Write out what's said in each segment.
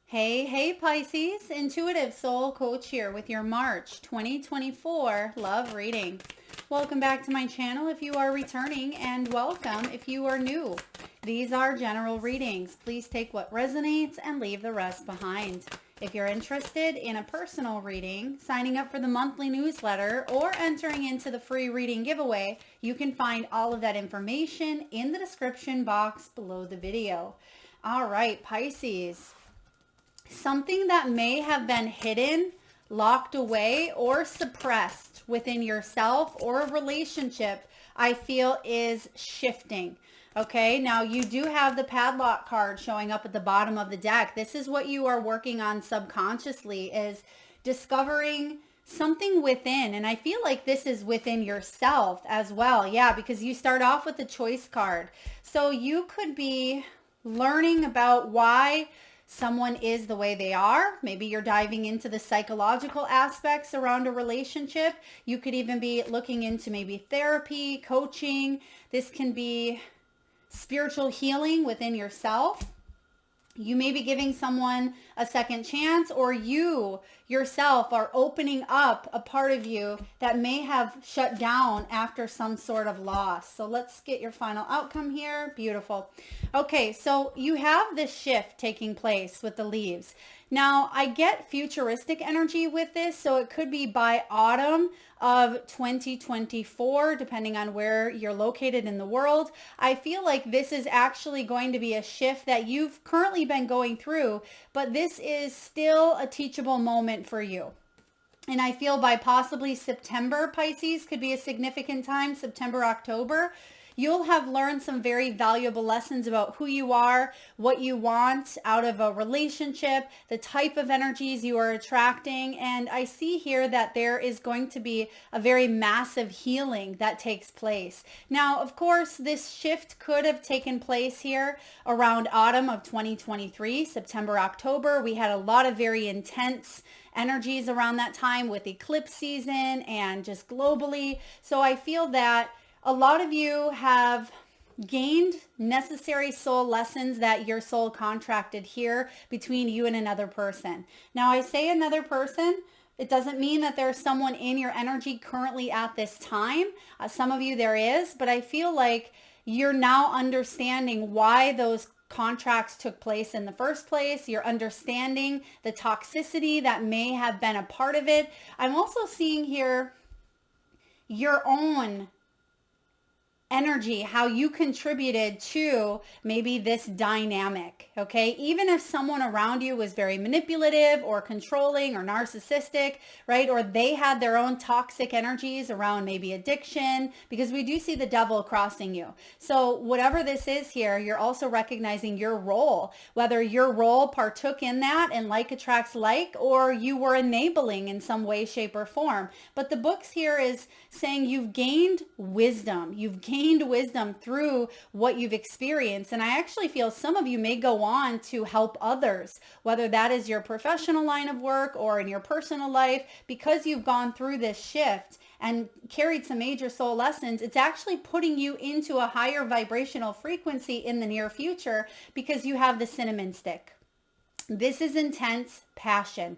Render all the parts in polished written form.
Hey, Pisces, Intuitive Soul Coach here with your March 2024 love reading. Welcome back to my channel if you are returning, and welcome if you are new. These are general readings. Please take what resonates and leave the rest behind. If you're interested in a personal reading, signing up for the monthly newsletter, or entering into the free reading giveaway, you can find all of that information in the description box below the video. All right, Pisces. Something that may have been hidden, locked away, or suppressed within yourself or a relationship, I feel is shifting. Okay, now you do have the padlock card showing up at the bottom of the deck. This is what you are working on subconsciously, is discovering something within. And I feel like this is within yourself as well. Yeah, because you start off with the choice card. So you could be learning about why someone is the way they are. Maybe you're diving into the psychological aspects around a relationship. You could even be looking into maybe therapy, coaching. This can be spiritual healing within yourself. You may be giving someone a second chance, or you yourself are opening up a part of you that may have shut down after some sort of loss. So let's get your final outcome here. Beautiful. Okay, so you have this shift taking place with the leaves. Now, I get futuristic energy with this, so it could be by autumn of 2024, depending on where you're located in the world. I feel like this is actually going to be a shift that you've currently been going through, but this is still a teachable moment for you. And I feel by possibly September, Pisces could be a significant time, September, October. You'll have learned some very valuable lessons about who you are, what you want out of a relationship, the type of energies you are attracting. And I see here that there is going to be a very massive healing that takes place. Now, of course, this shift could have taken place here around autumn of 2023, September, October. We had a lot of very intense energies around that time with eclipse season and just globally. So I feel that a lot of you have gained necessary soul lessons that your soul contracted here between you and another person. Now, I say another person. It doesn't mean that there's someone in your energy currently at this time. Some of you there is, but I feel like you're now understanding why those contracts took place in the first place. You're understanding the toxicity that may have been a part of it. I'm also seeing here your own energy, how you contributed to maybe this dynamic, okay? Even if someone around you was very manipulative or controlling or narcissistic, right? Or they had their own toxic energies around maybe addiction, because we do see the devil crossing you. So whatever this is here, you're also recognizing your role, whether your role partook in that and like attracts like, or you were enabling in some way, shape, or form. But the books here is saying you've gained wisdom. You've gained wisdom through what you've experienced. And I actually feel some of you may go on to help others, whether that is your professional line of work or in your personal life, because you've gone through this shift and carried some major soul lessons. It's actually putting you into a higher vibrational frequency in the near future because you have the cinnamon stick. This is intense passion.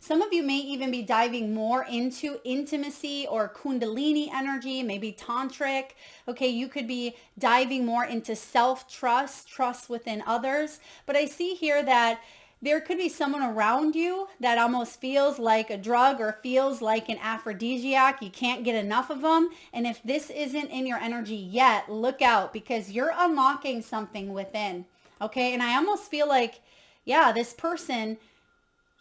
Some of you may even be diving more into intimacy or kundalini energy, maybe tantric. Okay, you could be diving more into self-trust, trust within others. But I see here that there could be someone around you that almost feels like a drug or feels like an aphrodisiac. You can't get enough of them. And if this isn't in your energy yet, look out, because you're unlocking something within. Okay, and I almost feel like, yeah, this person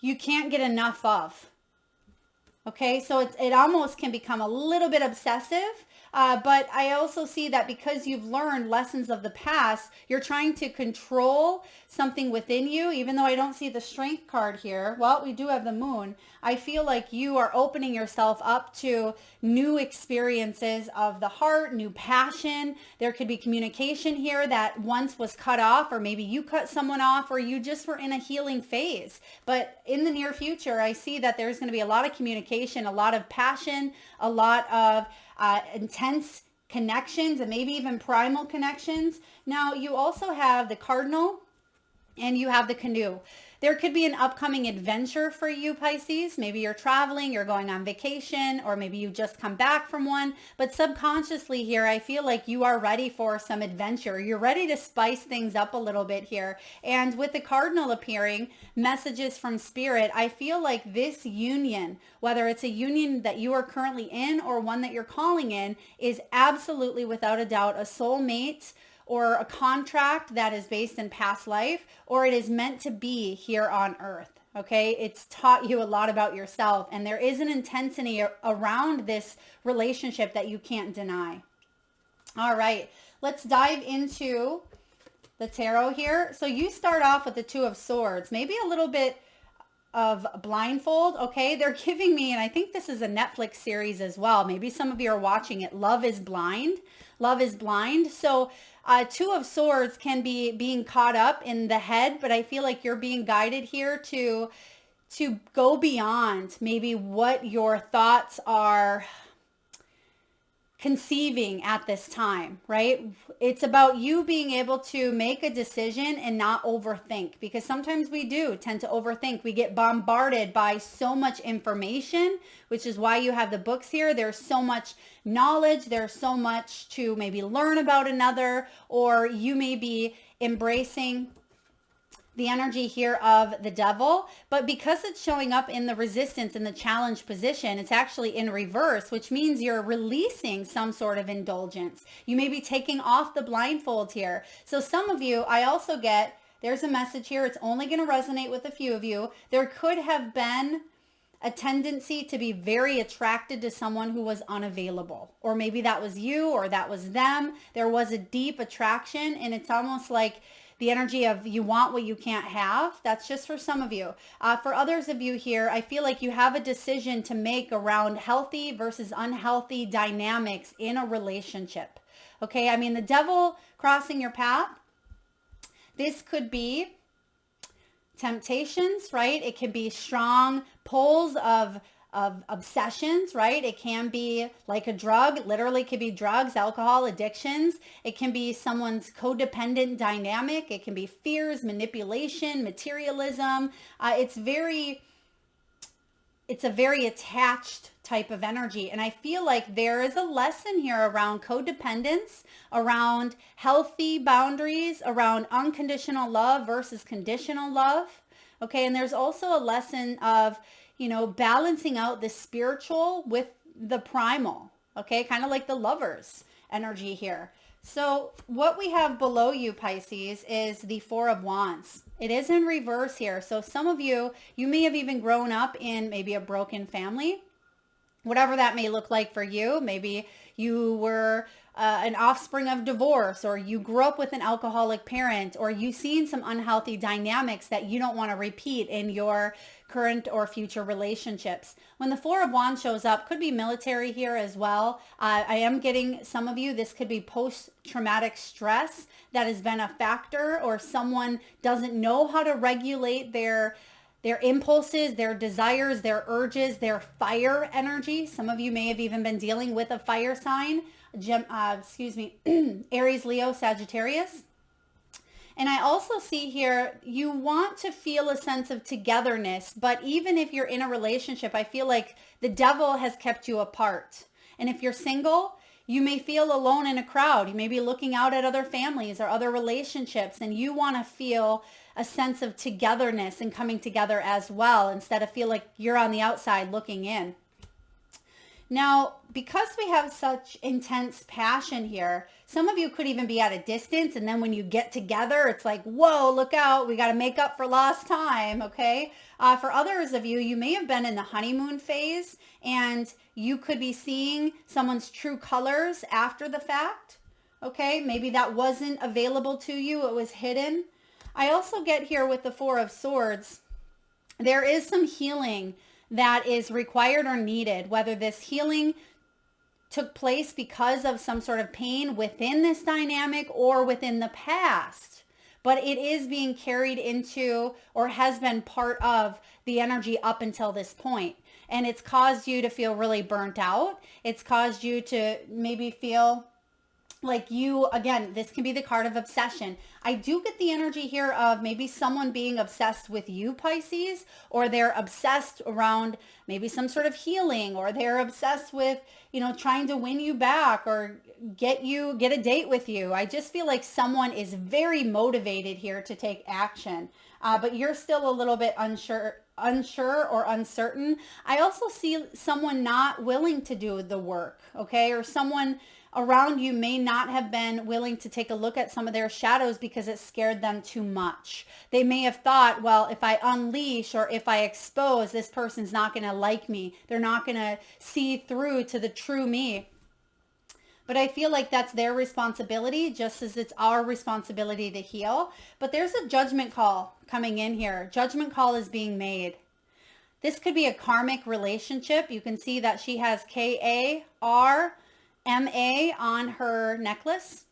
you can't get enough of. Okay, so it almost can become a little bit obsessive, but I also see that because you've learned lessons of the past, you're trying to control something within you. Even though I don't see the strength card here, well, we do have the moon. I feel like you are opening yourself up to new experiences of the heart, new passion. There could be communication here that once was cut off, or maybe you cut someone off, or you just were in a healing phase. But in the near future, I see that there's going to be a lot of communication, a lot of passion, a lot of intense connections, and maybe even primal connections. Now, you also have the cardinal and you have the canoe. There could be an upcoming adventure for you, Pisces. Maybe you're traveling, you're going on vacation, or maybe you just come back from one. But subconsciously here, I feel like you are ready for some adventure. You're ready to spice things up a little bit here. And with the cardinal appearing, messages from spirit, I feel like this union, whether it's a union that you are currently in or one that you're calling in, is absolutely without a doubt a soulmate or a contract that is based in past life, or it is meant to be here on earth. Okay, it's taught you a lot about yourself, and there is an intensity around this relationship that you can't deny. All right, let's dive into the tarot here. So you start off with the Two of Swords, maybe a little bit of blindfold. Okay, they're giving me, and I think this is a Netflix series as well. Maybe some of you are watching it. Love is Blind. Love is Blind. So Two of Swords can be being caught up in the head, but I feel like you're being guided here to go beyond maybe what your thoughts are conceiving at this time, right? It's about you being able to make a decision and not overthink, because sometimes we do tend to overthink. We get bombarded by so much information, which is why you have the books here. There's so much knowledge. There's so much to maybe learn about another, or you may be embracing the energy here of the devil, but because it's showing up in the resistance and the challenge position, it's actually in reverse, which means you're releasing some sort of indulgence. You may be taking off the blindfold here. So some of you, I also get, there's a message here. It's only going to resonate with a few of you. There could have been a tendency to be very attracted to someone who was unavailable, or maybe that was you or that was them. There was a deep attraction, and it's almost like the energy of you want what you can't have. That's just for some of you. For others of you here, I feel like you have a decision to make around healthy versus unhealthy dynamics in a relationship. Okay, I mean, the devil crossing your path, this could be temptations, right? It can be strong pulls of obsessions, right? It can be like a drug, literally could be drugs, alcohol, addictions. It can be someone's codependent dynamic. It can be fears, manipulation, materialism. It's a very attached type of energy. And I feel like there is a lesson here around codependence, around healthy boundaries, around unconditional love versus conditional love. Okay. And there's also a lesson of, balancing out the spiritual with the primal. Okay. Kind of like the Lovers energy here. So what we have below you, Pisces, is the Four of Wands. It is in reverse here. So some of you may have even grown up in maybe a broken family, whatever that may look like for you. Maybe you were an offspring of divorce, or you grew up with an alcoholic parent, or you've seen some unhealthy dynamics that you don't want to repeat in your current or future relationships. When the Four of Wands shows up, could be military here as well. I am getting some of you, this could be post-traumatic stress that has been a factor, or someone doesn't know how to regulate their impulses, their desires, their urges, their fire energy. Some of you may have even been dealing with a fire sign, Aries, Leo, Sagittarius. And I also see here, you want to feel a sense of togetherness, but even if you're in a relationship, I feel like the devil has kept you apart. And if you're single, you may feel alone in a crowd. You may be looking out at other families or other relationships, and you want to feel a sense of togetherness and coming together as well, instead of feel like you're on the outside looking in. Now, because we have such intense passion here, some of you could even be at a distance, and then when you get together, it's like, whoa, look out, we got to make up for lost time, okay? For others of you, you may have been in the honeymoon phase, and you could be seeing someone's true colors after the fact, okay? Maybe that wasn't available to you, it was hidden. I also get here with the Four of Swords, there is some healing that is required or needed, whether this healing took place because of some sort of pain within this dynamic or within the past, but it is being carried into or has been part of the energy up until this point. And it's caused you to feel really burnt out. It's caused you to maybe feel like you, again, this can be the card of obsession. I do get the energy here of maybe someone being obsessed with you, Pisces, or they're obsessed around maybe some sort of healing, or they're obsessed with, trying to win you back or get a date with you. I just feel like someone is very motivated here to take action. But you're still a little bit unsure or uncertain. I also see someone not willing to do the work, okay? Or someone around you may not have been willing to take a look at some of their shadows because it scared them too much. They may have thought, well, if I unleash or if I expose, this person's not going to like me. They're not going to see through to the true me. But I feel like that's their responsibility, just as it's our responsibility to heal. But there's a judgment call coming in here. Judgment call is being made. This could be a karmic relationship. You can see that she has KARMA on her necklace.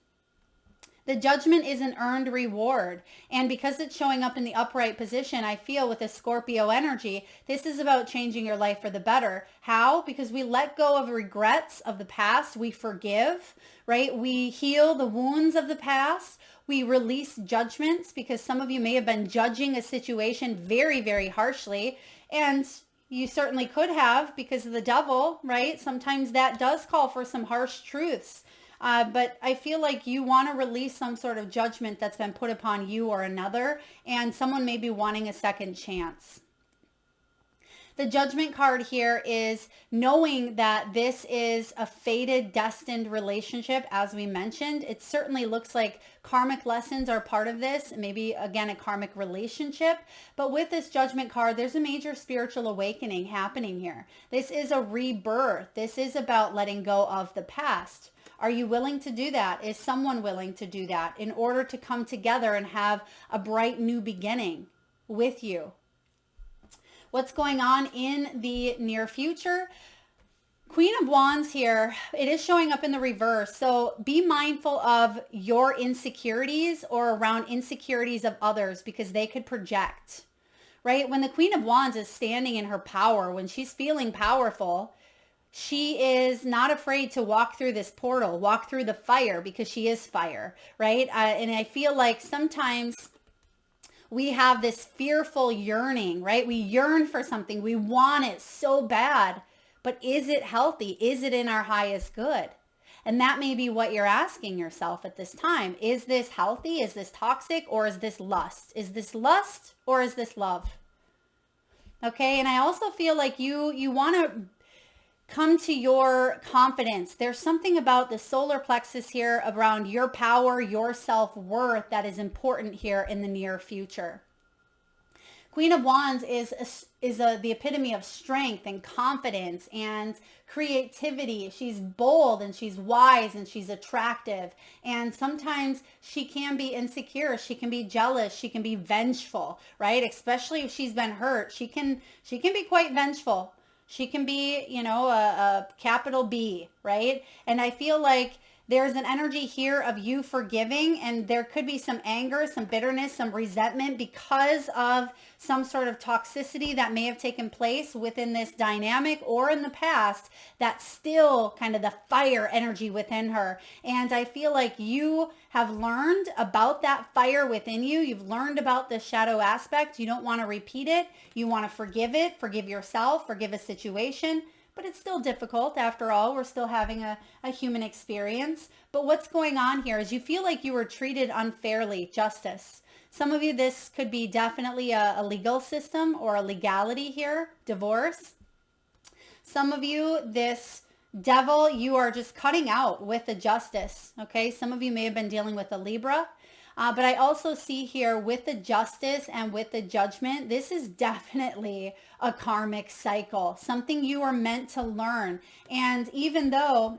The judgment is an earned reward. And because it's showing up in the upright position, I feel with a Scorpio energy, this is about changing your life for the better. How? Because we let go of regrets of the past. We forgive, right? We heal the wounds of the past. We release judgments because some of you may have been judging a situation very, very harshly. And you certainly could have because of the devil, right? Sometimes that does call for some harsh truths. But I feel like you want to release some sort of judgment that's been put upon you or another, and someone may be wanting a second chance. The judgment card here is knowing that this is a fated, destined relationship, as we mentioned. It certainly looks like karmic lessons are part of this, maybe, again, a karmic relationship. But with this judgment card, there's a major spiritual awakening happening here. This is a rebirth. This is about letting go of the past. Are you willing to do that? Is someone willing to do that in order to come together and have a bright new beginning with you? What's going on in the near future? Queen of Wands here, it is showing up in the reverse. So be mindful of your insecurities or around insecurities of others because they could project, right? When the Queen of Wands is standing in her power, when she's feeling powerful, she is not afraid to walk through this portal, walk through the fire because she is fire, right? And I feel like sometimes we have this fearful yearning, right? We yearn for something. We want it so bad, but is it healthy? Is it in our highest good? And that may be what you're asking yourself at this time. Is this healthy? Is this toxic? Or is this lust? Is this lust or is this love? Okay. And I also feel like you want to come to your confidence. There's something about the solar plexus here around your power, your self-worth that is important here in the near future. Queen of Wands is the epitome of strength and confidence and creativity. She's bold and she's wise and she's attractive. And sometimes she can be insecure. She can be jealous. She can be vengeful, right? Especially if she's been hurt. She can be quite vengeful. She can be, a capital B, right? And I feel like there's an energy here of you forgiving, and there could be some anger, some bitterness, some resentment because of some sort of toxicity that may have taken place within this dynamic or in the past that's still kind of the fire energy within her. And I feel like you have learned about that fire within you. You've learned about the shadow aspect. You don't want to repeat it. You want to forgive it, forgive yourself, forgive a situation. But it's still difficult. After all, we're still having a human experience. But what's going on here is you feel like you were treated unfairly, justice. Some of you, this could be definitely a legal system or a legality here, divorce. Some of you, this devil, you are just cutting out with the justice, okay? Some of you may have been dealing with a Libra. But I also see here with the justice and with the judgment, this is definitely a karmic cycle, something you are meant to learn. And even though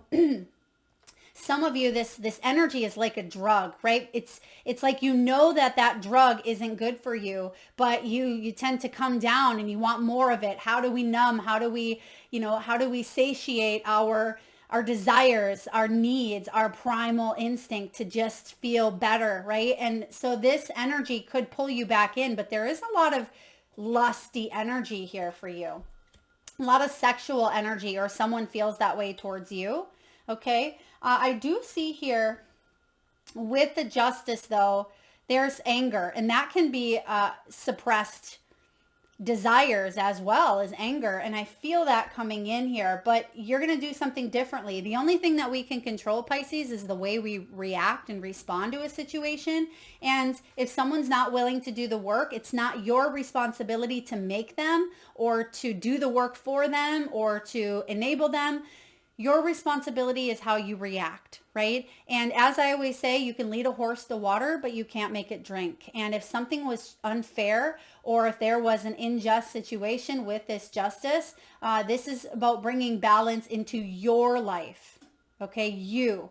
some of you, this energy is like a drug, right? It's like that drug isn't good for you, but you tend to come down and you want more of it. How do we numb? How do we satiate our desires, our needs, our primal instinct to just feel better, right? And so this energy could pull you back in, but there is a lot of lusty energy here for you. A lot of sexual energy, or someone feels that way towards you, okay? I do see here with the Justice, though, there's anger, and that can be suppressed desires as well as anger. And I feel that coming in here, but you're going to do something differently. The only thing that we can control, Pisces, is the way we react and respond to a situation. And if someone's not willing to do the work, it's not your responsibility to make them or to do the work for them or to enable them. Your responsibility is how you react, right? And as I always say, you can lead a horse to water, but you can't make it drink. And if something was unfair or if there was an unjust situation with this Justice, this is about bringing balance into your life, okay? You.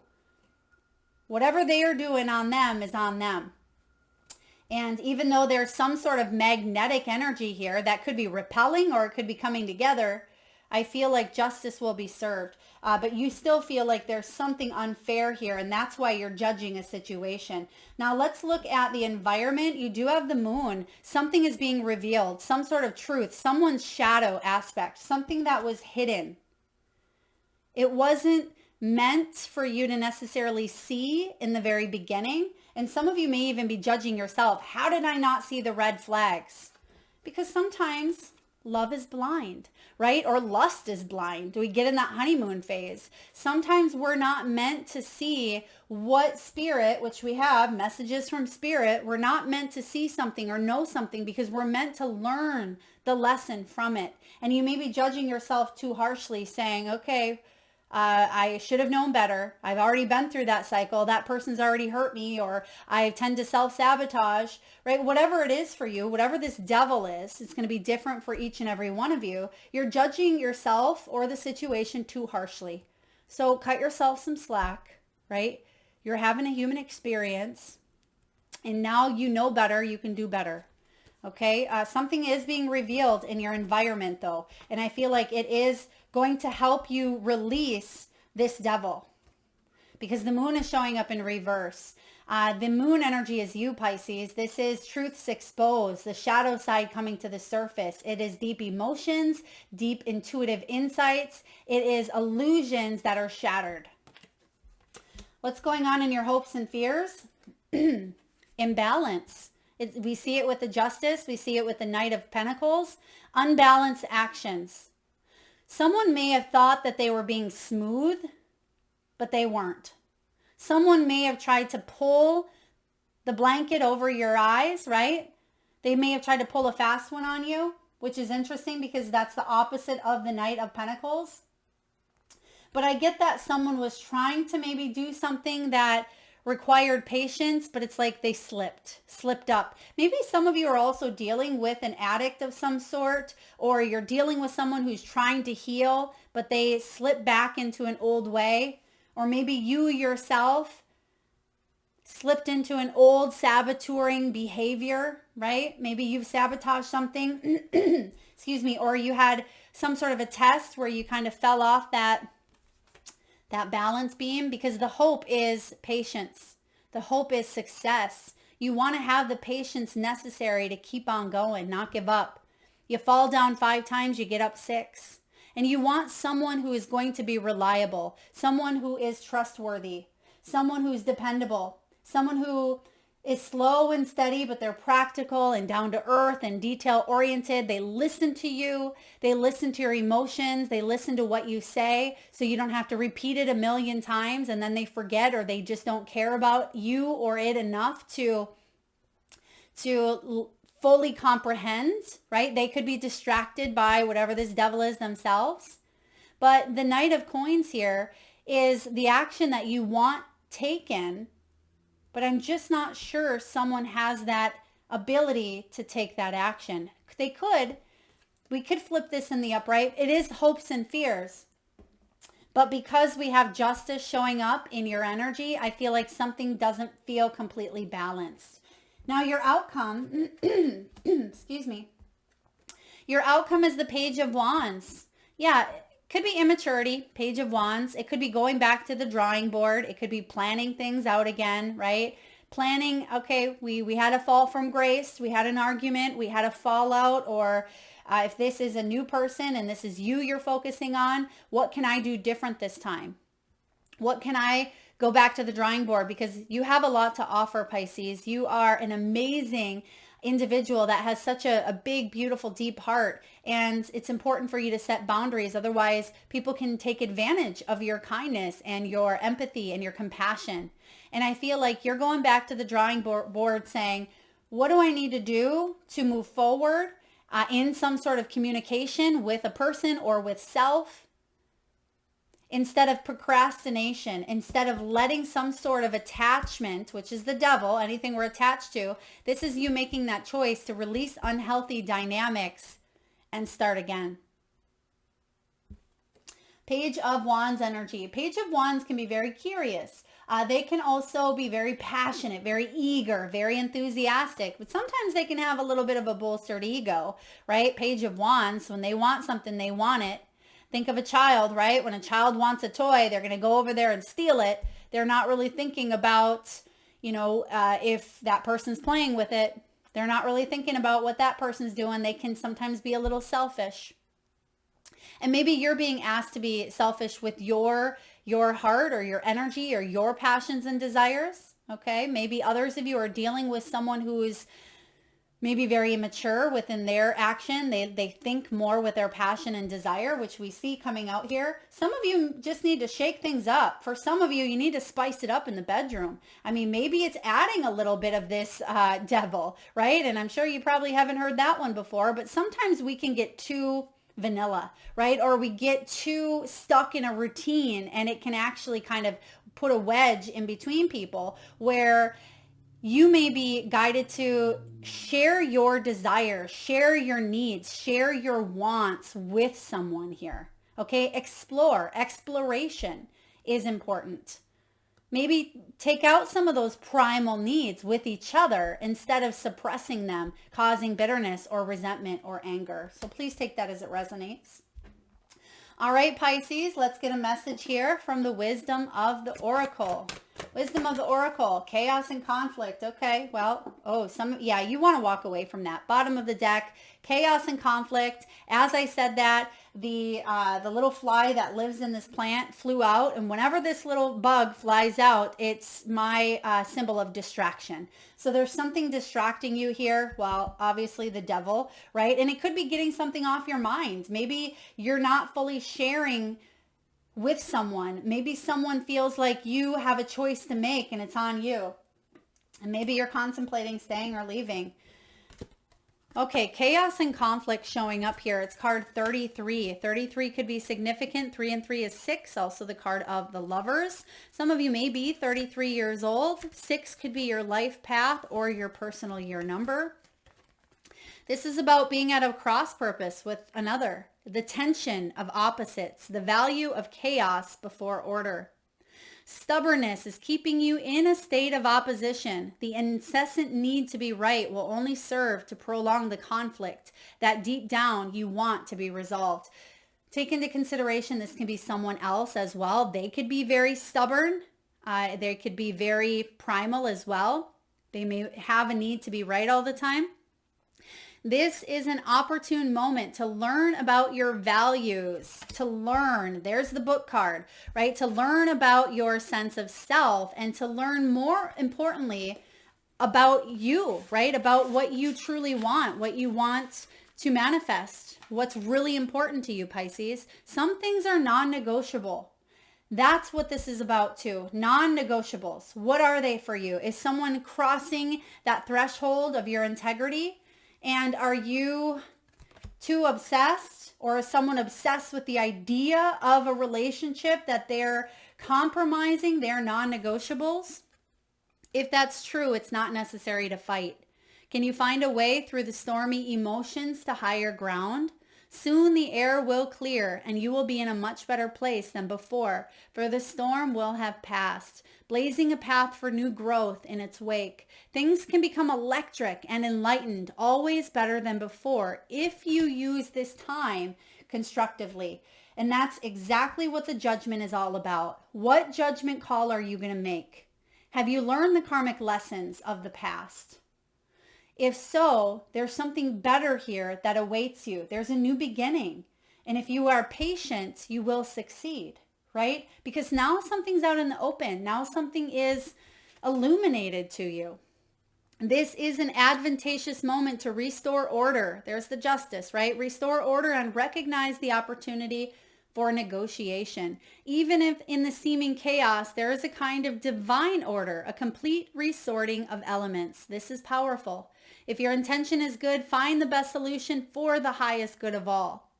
Whatever they are doing on them is on them. And even though there's some sort of magnetic energy here that could be repelling or it could be coming together, I feel like justice will be served. But you still feel like there's something unfair here, and that's why you're judging a situation. Now let's look at the environment. You do have the moon. Something is being revealed, some sort of truth, someone's shadow aspect, something that was hidden. It wasn't meant for you to necessarily see in the very beginning. And some of you may even be judging yourself. How did I not see the red flags? Because sometimes love is blind, right? Or lust is blind. We get in that honeymoon phase. Sometimes we're not meant to see what spirit, which we have messages from spirit, we're not meant to see something or know something because we're meant to learn the lesson from it. And you may be judging yourself too harshly saying, okay, I should have known better. I've already been through that cycle. That person's already hurt me, or I tend to self-sabotage, right? Whatever it is for you, whatever this devil is, it's going to be different for each and every one of you. You're judging yourself or the situation too harshly. So cut yourself some slack, right? You're having a human experience and now you know better. You can do better. Okay. Something is being revealed in your environment though. And I feel like it is going to help you release this devil because the moon is showing up in reverse. The moon energy is you, Pisces. This is truths exposed, the shadow side coming to the surface. It is deep emotions, deep intuitive insights. It is illusions that are shattered. What's going on in your hopes and fears? Imbalance. We see it with the Justice. We see it with the Knight of Pentacles. Unbalanced actions. Someone may have thought that they were being smooth, but they weren't. Someone may have tried to pull the blanket over your eyes, right? They may have tried to pull a fast one on you, which is interesting because that's the opposite of the Knight of Pentacles. But I get that someone was trying to maybe do something that required patience, but it's like they slipped up. Maybe some of you are also dealing with an addict of some sort, or you're dealing with someone who's trying to heal, but they slip back into an old way. Or maybe you yourself slipped into an old saboteuring behavior, right? Maybe you've sabotaged something, excuse me, or you had some sort of a test where you kind of fell off that balance beam, because the hope is patience. The hope is success. You want to have the patience necessary to keep on going, not give up. You fall down 5 times, you get up 6. And you want someone who is going to be reliable, someone who is trustworthy, someone who's dependable, someone who is slow and steady, but they're practical and down to earth and detail oriented. They listen to you. They listen to your emotions. They listen to what you say, so you don't have to repeat it a million times and then they forget, or they just don't care about you or it enough to fully comprehend, right? They could be distracted by whatever this devil is themselves. But the Knight of Coins here is the action that you want taken, but I'm just not sure someone has that ability to take that action. We could flip this in the upright. It is hopes and fears. But because we have Justice showing up in your energy, I feel like something doesn't feel completely balanced. Now your outcome, excuse me, your outcome is the Page of Wands. Yeah, could be immaturity, Page of Wands. It could be going back to the drawing board. It could be planning things out again, right? Planning, okay, we had a fall from grace. We had an argument. We had a fallout. Or if this is a new person and this is you're focusing on, what can I do different this time? What can I go back to the drawing board? Because you have a lot to offer, Pisces. You are an amazing individual that has such a big, beautiful, deep heart. And it's important for you to set boundaries. Otherwise, people can take advantage of your kindness and your empathy and your compassion. And I feel like you're going back to the drawing board saying, what do I need to do to move forward in some sort of communication with a person or with self? Instead of procrastination, instead of letting some sort of attachment, which is the devil, anything we're attached to, this is you making that choice to release unhealthy dynamics and start again. Page of Wands energy. Page of Wands can be very curious. They can also be very passionate, very eager, very enthusiastic, but sometimes they can have a little bit of a bolstered ego, right? Page of Wands, when they want something, they want it. Think of a child, right? When a child wants a toy, they're going to go over there and steal it. They're not really thinking about, if that person's playing with it. They're not really thinking about what that person's doing. They can sometimes be a little selfish. And maybe you're being asked to be selfish with your heart or your energy or your passions and desires. Okay. Maybe others of you are dealing with someone who is maybe very immature within their action. They think more with their passion and desire, which we see coming out here. Some of you just need to shake things up. For some of you, you need to spice it up in the bedroom. I mean, maybe it's adding a little bit of this devil, right? And I'm sure you probably haven't heard that one before, but sometimes we can get too vanilla, right? Or we get too stuck in a routine, and it can actually kind of put a wedge in between people where you may be guided to share your desires, share your needs, share your wants with someone here. Okay, exploration is important. Maybe take out some of those primal needs with each other instead of suppressing them, causing bitterness or resentment or anger. So please take that as it resonates. All right, Pisces, let's get a message here from the wisdom of the oracle. Wisdom of the oracle, chaos and conflict. Okay, well, you want to walk away from that. Bottom of the deck, chaos and conflict. As I said that, the little fly that lives in this plant flew out, and whenever this little bug flies out, it's my symbol of distraction. So there's something distracting you here. Well, obviously the devil, right? And it could be getting something off your mind. Maybe you're not fully sharing with someone. Maybe someone feels like you have a choice to make and it's on you. And maybe you're contemplating staying or leaving. Okay, chaos and conflict showing up here. It's card 33. 33 could be significant. 3 and 3 is 6, also the card of the lovers. Some of you may be 33 years old. 6 could be your life path or your personal year number. This is about being at a cross purpose with another. The tension of opposites. The value of chaos before order. Stubbornness is keeping you in a state of opposition. The incessant need to be right will only serve to prolong the conflict that deep down you want to be resolved. Take into consideration this can be someone else as well. They could be very stubborn. They could be very primal as well. They may have a need to be right all the time. This is an opportune moment to learn about your values, to learn, there's the book card, right? To learn about your sense of self and to learn more importantly about you, right? About what you truly want, what you want to manifest, what's really important to you, Pisces. Some things are non-negotiable. That's what this is about too. Non-negotiables. What are they for you? Is someone crossing that threshold of your integrity? And are you too obsessed, or is someone obsessed with the idea of a relationship that they're compromising their non-negotiables? If that's true, it's not necessary to fight. Can you find a way through the stormy emotions to higher ground? Soon the air will clear and you will be in a much better place than before, for the storm will have passed, blazing a path for new growth in its wake. Things can become electric and enlightened, always better than before, if you use this time constructively. And that's exactly what the judgment is all about. What judgment call are you going to make? Have you learned the karmic lessons of the past? If so, there's something better here that awaits you. There's a new beginning. And if you are patient, you will succeed, right? Because now something's out in the open. Now something is illuminated to you. This is an advantageous moment to restore order. There's the justice, right? Restore order and recognize the opportunity for negotiation. Even if in the seeming chaos, there is a kind of divine order, a complete resorting of elements. This is powerful. If your intention is good, find the best solution for the highest good of all,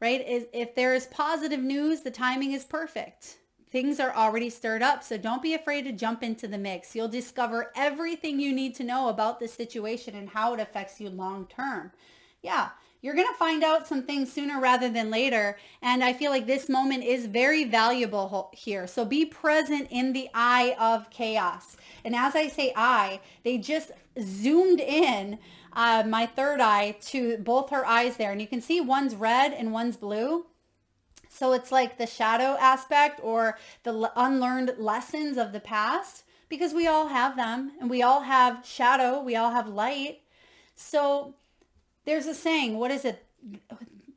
right? If there is positive news, the timing is perfect. Things are already stirred up, so don't be afraid to jump into the mix. You'll discover everything you need to know about this situation and how it affects you long term. Yeah, you're going to find out some things sooner rather than later, and I feel like this moment is very valuable here. So be present in the eye of chaos. And as I say eye, they just zoomed in my third eye to both her eyes there, and you can see one's red and one's blue. So it's like the shadow aspect or the unlearned lessons of the past, because we all have them, and we all have shadow, we all have light. So there's a saying, what is it?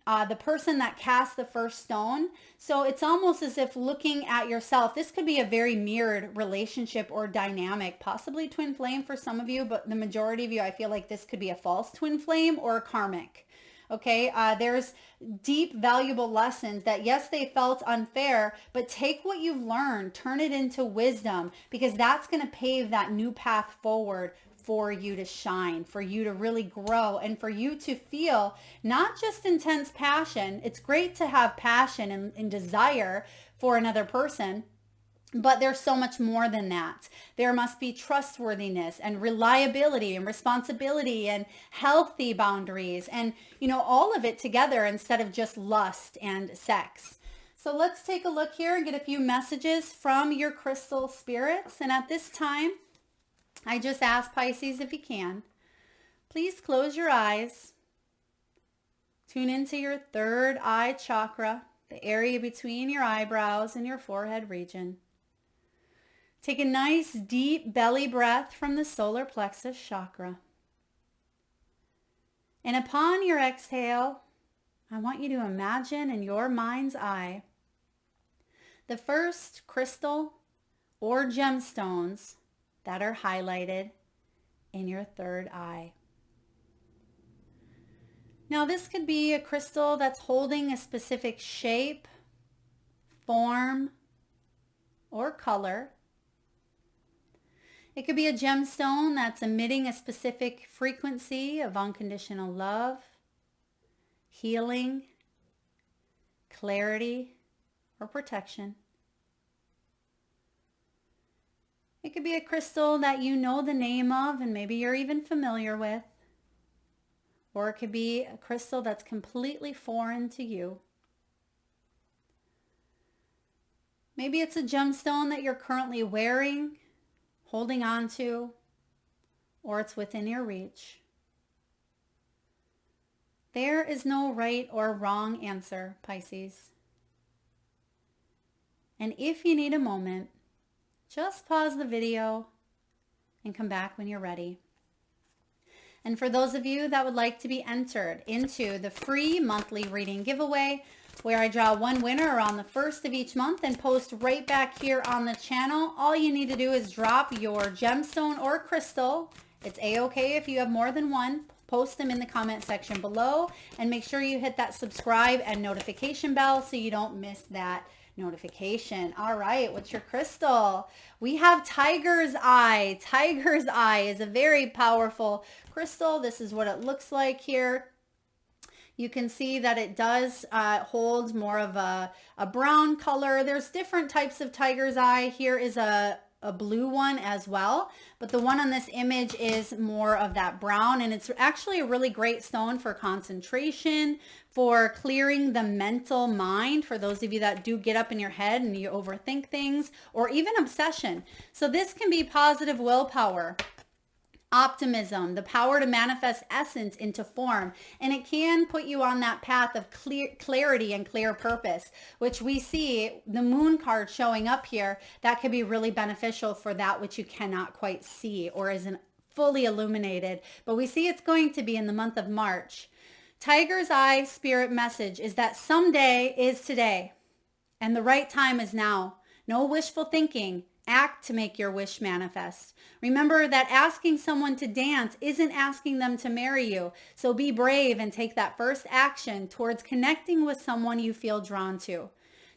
The person that cast the first stone. So it's almost as if looking at yourself, this could be a very mirrored relationship or dynamic, possibly twin flame for some of you, but the majority of you, I feel like this could be a false twin flame or a karmic. Okay, there's deep, valuable lessons that, yes, they felt unfair, but take what you've learned, turn it into wisdom, because that's going to pave that new path forward for you to shine, for you to really grow, and for you to feel not just intense passion. It's great to have passion and desire for another person, but there's so much more than that. There must be trustworthiness and reliability and responsibility and healthy boundaries and, all of it together instead of just lust and sex. So let's take a look here and get a few messages from your crystal spirits. And at this time, I just ask Pisces, if you can, please close your eyes. Tune into your third eye chakra, the area between your eyebrows and your forehead region. Take a nice deep belly breath from the solar plexus chakra. And upon your exhale, I want you to imagine in your mind's eye the first crystal or gemstones that are highlighted in your third eye. Now, this could be a crystal that's holding a specific shape, form, or color. It could be a gemstone that's emitting a specific frequency of unconditional love, healing, clarity, or protection. It could be a crystal that you know the name of and maybe you're even familiar with. Or it could be a crystal that's completely foreign to you. Maybe it's a gemstone that you're currently wearing, holding on to, or it's within your reach. There is no right or wrong answer, Pisces. And if you need a moment, just pause the video and come back when you're ready. And for those of you that would like to be entered into the free monthly reading giveaway, where I draw one winner on the first of each month and post right back here on the channel, all you need to do is drop your gemstone or crystal. It's a-okay if you have more than one. Post them in the comment section below, and make sure you hit that subscribe and notification bell so you don't miss that notification. All right, what's your crystal? We have Tiger's Eye. Tiger's Eye is a very powerful crystal. This is what it looks like here. You can see that it does hold more of a brown color. There's different types of Tiger's Eye. Here is a blue one as well, but the one on this image is more of that brown, and it's actually a really great stone for concentration, for clearing the mental mind, for those of you that do get up in your head and you overthink things, or even obsession. So this can be positive willpower, optimism, the power to manifest essence into form, and it can put you on that path of clarity and clear purpose, which we see the moon card showing up here. That could be really beneficial for that which you cannot quite see or isn't fully illuminated, but we see it's going to be in the month of March. Tiger's Eye spirit message is that someday is today. And the right time is now. No wishful thinking. Act to make your wish manifest. Remember that asking someone to dance isn't asking them to marry you. So be brave and take that first action towards connecting with someone you feel drawn to.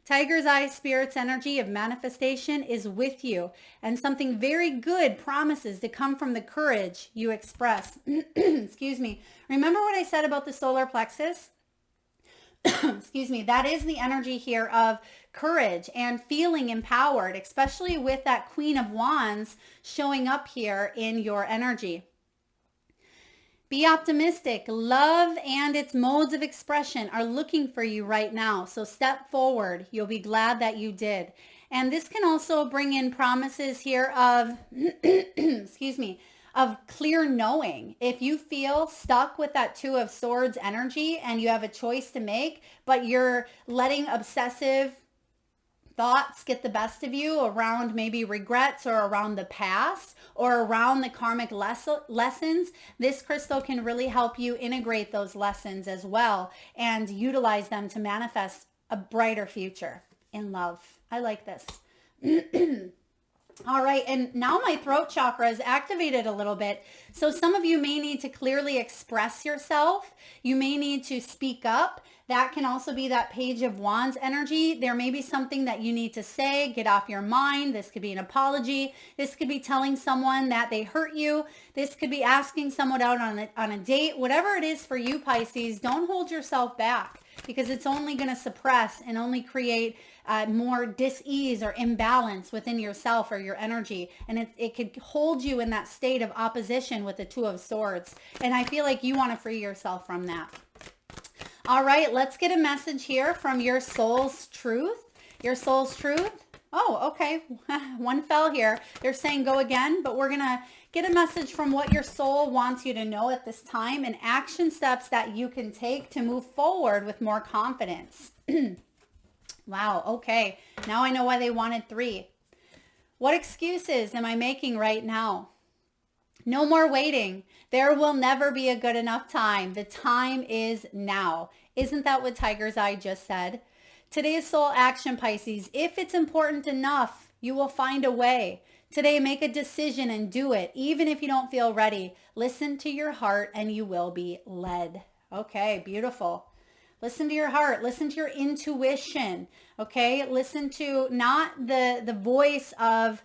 Tiger's Eye Spirit's energy of manifestation is with you, and something very good promises to come from the courage you express. Excuse me. Remember what I said about the solar plexus? Excuse me, that is the energy here of courage and feeling empowered, especially with that Queen of Wands showing up here in your energy. Be optimistic. Love and its modes of expression are looking for you right now. So step forward. You'll be glad that you did. And this can also bring in promises here of, excuse me, of clear knowing. If you feel stuck with that Two of Swords energy and you have a choice to make, but you're letting obsessive thoughts get the best of you around maybe regrets or around the past or around the karmic lessons, this crystal can really help you integrate those lessons as well and utilize them to manifest a brighter future in love. I like this. All right, and now my throat chakra is activated a little bit. So some of you may need to clearly express yourself. You may need to speak up. That can also be that Page of Wands energy. There may be something that you need to say, get off your mind. This could be an apology. This could be telling someone that they hurt you. This could be asking someone out on a date. Whatever it is for you, Pisces, don't hold yourself back, because it's only going to suppress and only create more dis-ease or imbalance within yourself or your energy. And it could hold you in that state of opposition with the Two of Swords. And I feel like you want to free yourself from that. All right, let's get a message here from your soul's truth. Your soul's truth. Oh, okay. One fell here. They're saying go again, but we're going to get a message from what your soul wants you to know at this time and action steps that you can take to move forward with more confidence. Wow, okay. Now I know why they wanted 3. What excuses am I making right now? No more waiting. There will never be a good enough time. The time is now. Isn't that what Tiger's Eye just said? Today's soul action, Pisces. If it's important enough, you will find a way. Today, make a decision and do it, even if you don't feel ready. Listen to your heart and you will be led. Okay, beautiful. Listen to your heart. Listen to your intuition. Okay, listen to not the voice of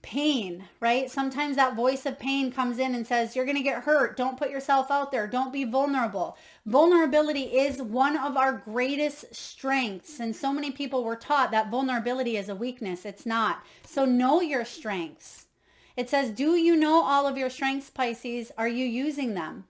pain, right? Sometimes that voice of pain comes in and says, you're going to get hurt. Don't put yourself out there. Don't be vulnerable. Vulnerability is one of our greatest strengths. And so many people were taught that vulnerability is a weakness. It's not. So know your strengths. It says, do you know all of your strengths, Pisces? Are you using them?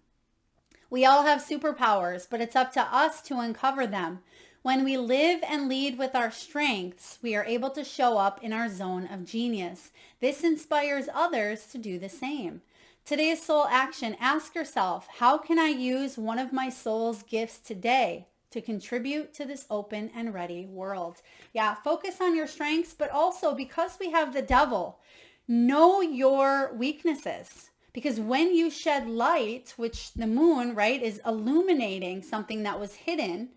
We all have superpowers, but it's up to us to uncover them. When we live and lead with our strengths, we are able to show up in our zone of genius. This inspires others to do the same. Today's soul action, ask yourself, how can I use one of my soul's gifts today to contribute to this open and ready world? Yeah, focus on your strengths, but also because we have the devil, know your weaknesses. Because when you shed light, which the moon, right, is illuminating something that was hidden,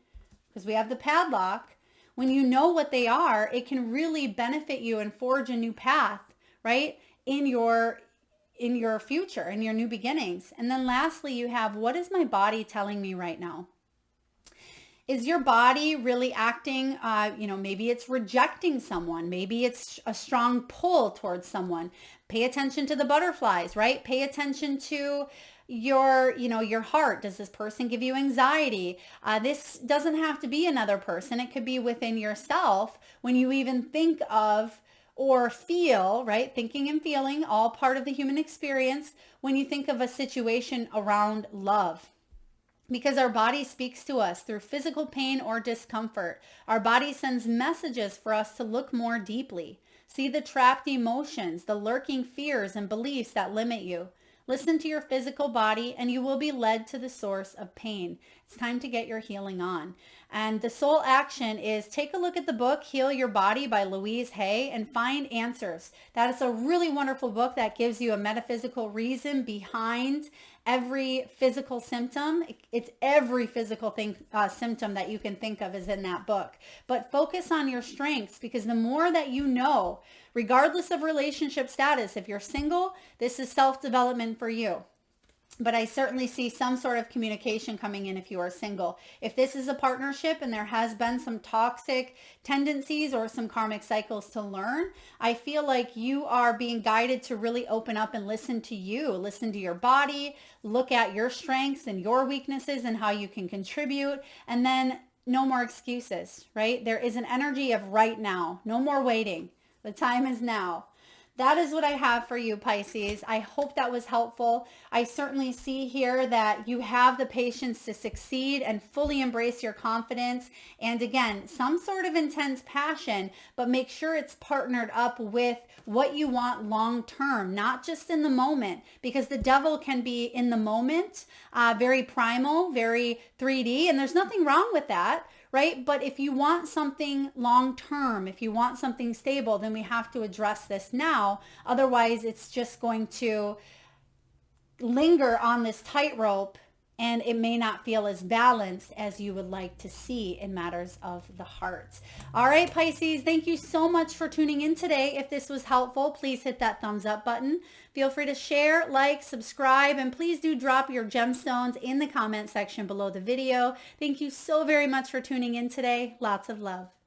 because we have the padlock, when you know what they are, it can really benefit you and forge a new path, right, in your future, in your new beginnings. And then lastly, you have, what is my body telling me right now? Is your body really acting, maybe it's rejecting someone. Maybe it's a strong pull towards someone. Pay attention to the butterflies, right? Pay attention to your heart. Does this person give you anxiety? This doesn't have to be another person. It could be within yourself when you even think of or feel, right? Thinking and feeling, all part of the human experience when you think of a situation around love. Because our body speaks to us through physical pain or discomfort. Our body sends messages for us to look more deeply. See the trapped emotions, the lurking fears and beliefs that limit you. Listen to your physical body and you will be led to the source of pain. It's time to get your healing on. And the soul action is take a look at the book, Heal Your Body by Louise Hay, and find answers. That is a really wonderful book that gives you a metaphysical reason behind every physical symptom. It's every physical symptom that you can think of is in that book. But focus on your strengths, because the more that you know, regardless of relationship status, if you're single, this is self-development for you. But I certainly see some sort of communication coming in if you are single. If this is a partnership and there has been some toxic tendencies or some karmic cycles to learn, I feel like you are being guided to really open up and listen to you, listen to your body, look at your strengths and your weaknesses and how you can contribute, and then no more excuses, right? There is an energy of right now, no more waiting. The time is now. That is what I have for you, Pisces. I hope that was helpful. I certainly see here that you have the patience to succeed and fully embrace your confidence. And again, some sort of intense passion, but make sure it's partnered up with what you want long term, not just in the moment, because the devil can be in the moment, very primal, very 3D, and there's nothing wrong with that. Right? But if you want something long term, if you want something stable, then we have to address this now. Otherwise, it's just going to linger on this tightrope, and it may not feel as balanced as you would like to see in matters of the heart. All right, Pisces, thank you so much for tuning in today. If this was helpful, please hit that thumbs up button. Feel free to share, like, subscribe, and please do drop your gemstones in the comment section below the video. Thank you so very much for tuning in today. Lots of love.